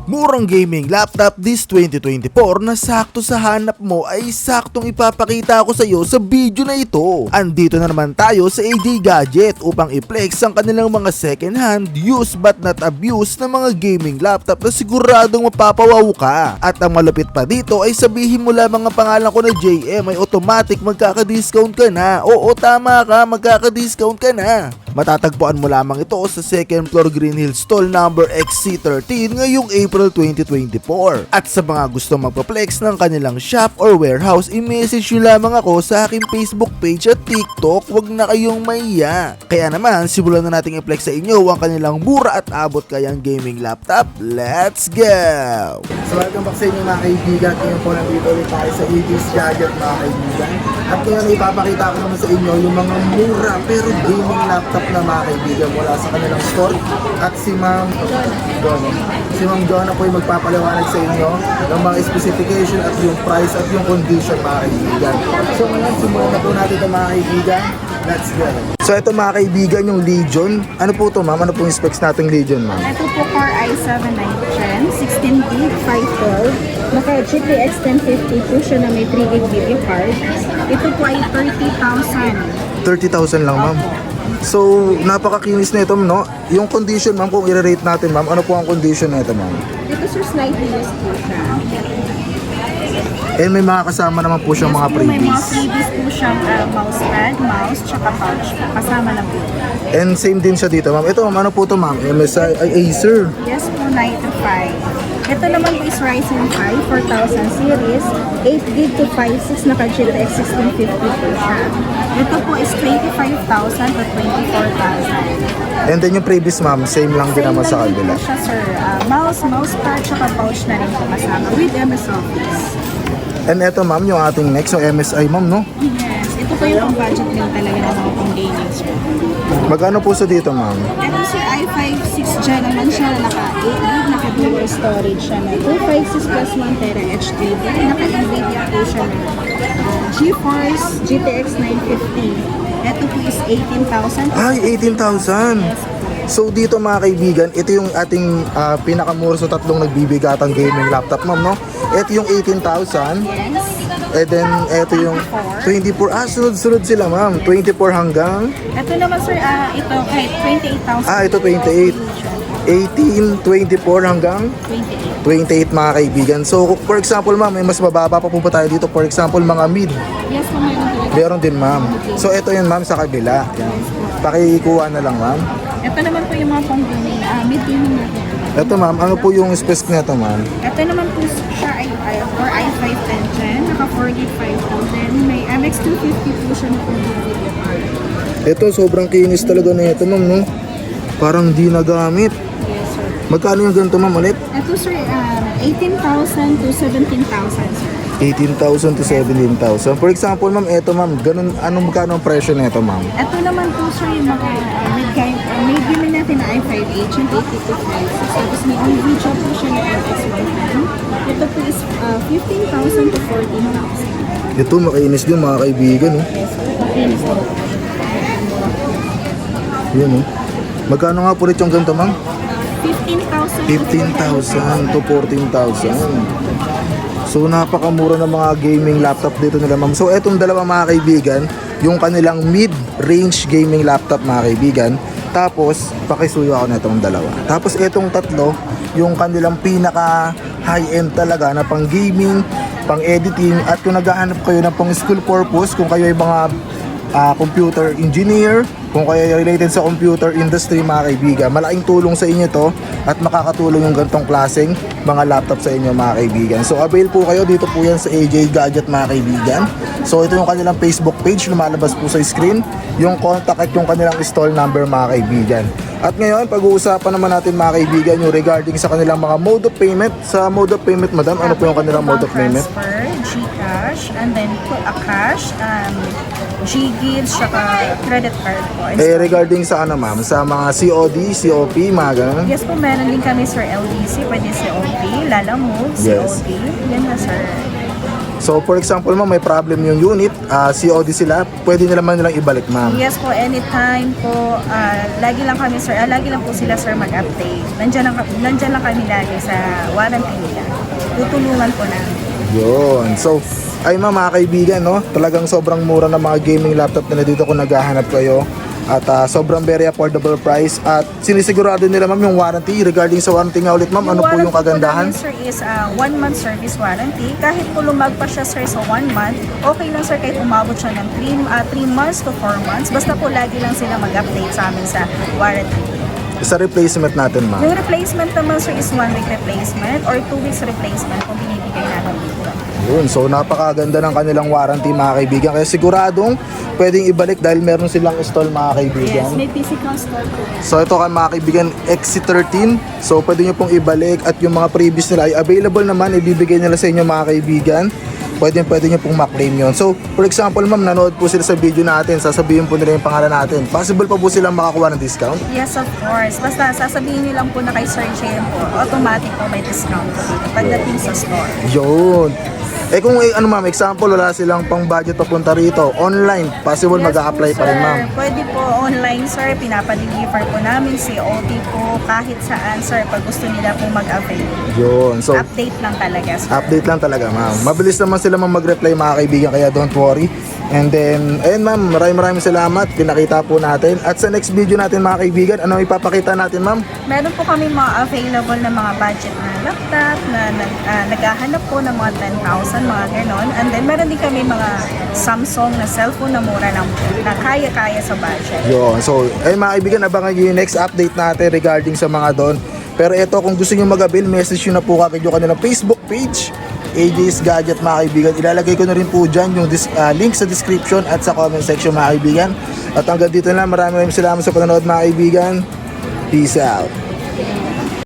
Murang gaming laptop this 2024 na sakto sa hanap mo ay saktong ipapakita ko sa iyo sa video na ito. Andito na naman tayo sa AJ Gadget upang i-flex ang kanilang mga second hand, used but not abused na mga gaming laptop na siguradong mapapawaw ka. At ang malupit pa dito ay sabihin mo lamang ang pangalan ko na JM ay automatic magkaka-discount ka na. Oo, tama ka, magkaka-discount ka na. Matatagpuan mo lamang ito sa second floor Green Hills Stall number XC13 ngayong April 2024. At sa mga gusto magpa-flex ng kanilang shop or warehouse, i-message nyo lamang ako sa aking Facebook page at TikTok. Huwag na kayong mahiya. Kaya naman, simulan na natin i-flex sa inyo ang kanilang mura at abot kayang gaming laptop. Let's go! So welcome back sa inyo mga kaibigan. Ngayon po nandito ulit tayo sa AJ's Gadget mga kaibigan. At ngayon ipapakita ko naman sa inyo yung mga mura pero gaming laptop na mga kaibigan mula sa kanilang store. At si Ma'am Donna po yung magpapaliwanag sa inyo ng mga specification at yung price at yung condition mga kaibigan. So ngayon simulan na po natin ito mga kaibigan. Let's go! So ito mga kaibigan yung Legion. Ano po ito ma'am? Ano po yung specs nating Legion ma'am? Ito po Core i7 9th Gen, 16GB, 512. Naka GTX 1050 po siya na may 3GB video card. Ito po ay 30,000. 30,000 lang ma'am. So napakakinis na ito no? Yung condition ma'am, kung i-rate natin ma'am, ano po ang condition na ito ma'am? Ito sir, slightly used po siya. And may mga kasama naman po siyang mga Yes po, may mga freebies. freebies po siyang mousepad, mouse, tsaka pouch po. Kasama na po. And same din siya dito ma'am. Ito ma'am, ano po ito ma'am? MSI, ay Acer. Yes po, 95. Ito naman po is Ryzen 5 4000 series, 8GB to 5.6 naka GTX 1650 po siya. Ito po is 25,000 to 24,000. And then yung previous ma'am, same lang din naman sa kabila. Siya sir, mousepad tsaka pouch na rin po kasama with MS Office. And ito ma'am, yung ating next, yung MSI ma'am no? Yes, ito po yung budget meal talaga ng mga pang gaming sir. Magkano po sa dito ma'am? Ito sir, i5 6 Gen naman siya, naka 8GB, naka dual storage siya na 256 plus 1TB HDD, naka NVIDIA po siya na GeForce GTX 950. Ito po is 18,000. Ay, 18,000! So dito mga kaibigan, ito yung ating pinakamura sa tatlong nagbibigatang gaming laptop ma'am no? Ito yung 18,000. Yes. And then ito yung 24. Sunod-sunod sila ma'am. 24 hanggang? Ito naman sir, ito kahit 28,000. Ito 28. 18, 24 hanggang 28. 28 mga kaibigan. So for example ma'am, may mas mababa pa po ba tayo dito? For example mga mid. Yes po, mayroon talaga. Meron din ma'am. So ito yun ma'am sa kabila. Yan. Pakikuha na lang ma'am. Ito naman po yung mga pang-gaming, mid-gaming natin. Ito ma'am, ano po yung specs nito ma'am? Ito naman po siya ay Core i5 10 Gen, naka 4GB 5,000. May MX250 po siya na pang video card. Ito sobrang kinis talaga na ito ma'am no? Parang di nagamit. Yes sir. Magkano yung ganito ma'am ulit? Ito sir, 18,000 to 17,000 sir. 18,000 to 17,000. For example ma'am, ito ma'am, ganun, anong magkano ang presyo nito ma'am? Ito naman po sir yung mga mid-gaming natin na i5 Agent 8256. Tapos may NVIDIA po siya na RX110. Ito po is 15,000 to 14,000. Ito makinis din mga kaibigan no? Yes sir. Makinis po. Yun no? Magkano nga po rin yung ganito ma'am? 15,000 15,000 to 14,000. So napakamura ng mga gaming laptop dito nila ma'am. So etong dalawa mga kaibigan, yung kanilang mid-range gaming laptop mga kaibigan. Tapos pakisuyo ako na itong dalawa. Tapos etong tatlo, yung kanilang pinaka high-end talaga na pang gaming, pang editing. At kung naghahanap kayo ng pang school purpose, kung kayo ay mga computer engineer, kung kayo related sa computer industry mga kaibigan, malaking tulong sa inyo to at makakatulong yung gantong klaseng mga laptop sa inyo mga kaibigan. So avail po kayo, dito po yan sa AJ Gadget mga kaibigan. So ito yung kanilang Facebook page, lumalabas po sa screen, yung contact at yung kanilang stall number mga kaibigan. At ngayon, pag-uusapan naman natin mga kaibigan yung regarding sa kanilang mga mode of payment. Sa mode of payment madam, ano po yung kanilang mode of payment? Transfer, GCash, and then put a cash, G-Gives, saka credit card po. Regarding sa ano ma'am, sa mga COD, COP, mga ganun? Yes po, meron din kami sir LDC, pwede COP, Lala Move, Yes. COD, yan na sir. So for example ma'am, may problem yung unit, COD sila, pwede nila man nilang ibalik ma'am. Yes po, anytime po. Lagi lang kami sir, lagi lang po sila sir mag-update. Nandiyan lang kami lagi sa warranty nila. Tutulungan po namin. Yun. So, ay ma'am, mga kaibigan, no? Talagang sobrang mura ng mga gaming laptop na dito kung naghahanap kayo. At sobrang very affordable price. At sinisigurado nila ma'am yung warranty. Regarding sa warranty nga ulit ma'am, ano po yung kagandahan? Sir is 1 month service warranty. Kahit po lumagpas siya sir sa 1 month, okay lang sir kahit umabot siya ng 3 months to 4 months. Basta po lagi lang sila mag-update sa amin sa warranty. Sa replacement natin ma'am. Yung replacement naman sir is 1 week replacement or 2 weeks replacement kung binibigay natin dito. Yun, so napakaganda ng kanilang warranty mga kaibigan. Kaya siguradong pwedeng ibalik dahil meron silang install mga kaibigan. Yes, may physical store po. So ito kan mga kaibigan, XC13. So pwede nyo pong ibalik at yung mga previous nila ay available naman, ibibigay nila sa inyo mga kaibigan. Pwede nyo pong ma-claim yun. So for example ma'am, nanood po sila sa video natin, sasabihin po nila yung pangalan natin. Possible pa po silang makakuha ng discount? Yes, of course. Basta sasabihin niyo lang po na kay Sir JM po, automatic po may discount po dito pagdating sa store. Yun. Eh kung ano ma'am, example wala silang pang budget papunta rito, online, possible Yes mag-a-apply po, pa rin sir. ma'am. Pwede po online sir, pinapadeliver po namin COD po kahit saan sir pag gusto nila po mag-avail. Yun. So Update lang talaga sir. update lang talaga ma'am. Mabilis naman sila ma'am mag-reply mga kaibigan, kaya don't worry. And then, ayun ma'am, maraming salamat. Pinakita po natin. At sa next video natin mga kaibigan, ano ipapakita natin ma'am? Meron po kami mga available na mga budget na laptop na naghahanap po ng mga 10,000, mga ganon. And then meron din kami mga Samsung na cellphone na mura na kaya-kaya sa budget. Yun. So, ayun mga kaibigan, abangan nyo yung next update natin regarding sa mga doon. Pero ito, kung gusto nyo mag-avail, message nyo na po kagad yung kanilang Facebook page, AJ's Gadget mga kaibigan. Ilalagay ko na rin po dyan yung link sa description at sa comment section mga kaibigan. At hanggang dito na, maraming salamat sa panonood mga kaibigan. Peace out.